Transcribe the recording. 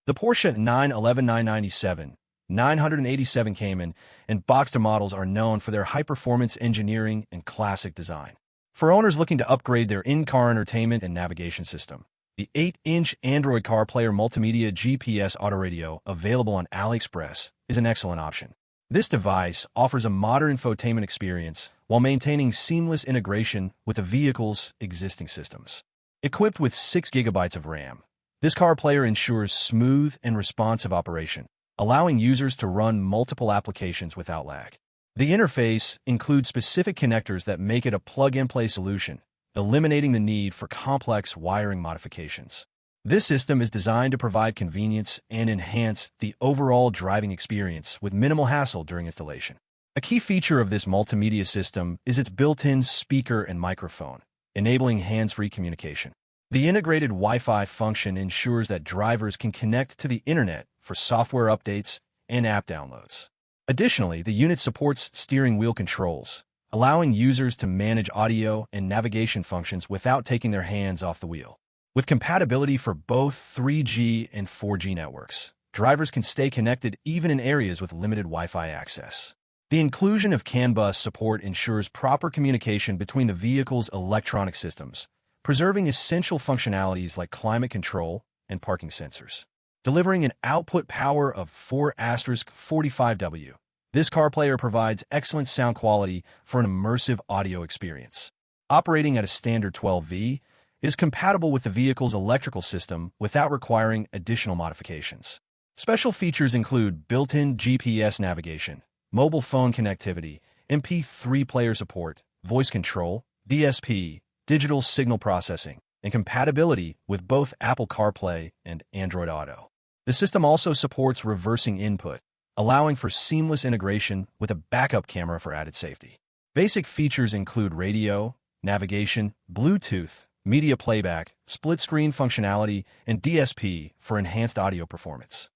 The Porsche 911 997, 987 Cayman, and Boxster models are known for their high-performance engineering and classic design. For owners looking to upgrade their in-car entertainment and navigation system, the 8-inch Android CarPlay or Multimedia GPS Autoradio, available on Aliexpress, is an excellent option. This device offers a modern infotainment experience while maintaining seamless integration with the vehicle's existing systems. Equipped with 6 GB of RAM, this car player ensures smooth and responsive operation, allowing users to run multiple applications without lag. The interface includes specific connectors that make it a plug-and-play solution, eliminating the need for complex wiring modifications. This system is designed to provide convenience and enhance the overall driving experience with minimal hassle during installation. A key feature of this multimedia system is its built-in speaker and microphone, enabling hands-free communication. The integrated Wi-Fi function ensures that drivers can connect to the internet for software updates and app downloads. Additionally, the unit supports steering wheel controls, allowing users to manage audio and navigation functions without taking their hands off the wheel. With compatibility for both 3G and 4G networks, drivers can stay connected even in areas with limited Wi-Fi access. The inclusion of CAN bus support ensures proper communication between the vehicle's electronic systems, preserving essential functionalities like climate control and parking sensors. Delivering an output power of 4*45W, this car player provides excellent sound quality for an immersive audio experience. Operating at a standard 12V, it is compatible with the vehicle's electrical system without requiring additional modifications. Special features include built-in GPS navigation, mobile phone connectivity, MP3 player support, voice control, DSP, digital signal processing, and compatibility with both Apple CarPlay and Android Auto. The system also supports reversing input, allowing for seamless integration with a backup camera for added safety. Basic features include radio, navigation, Bluetooth, media playback, split-screen functionality, and DSP for enhanced audio performance.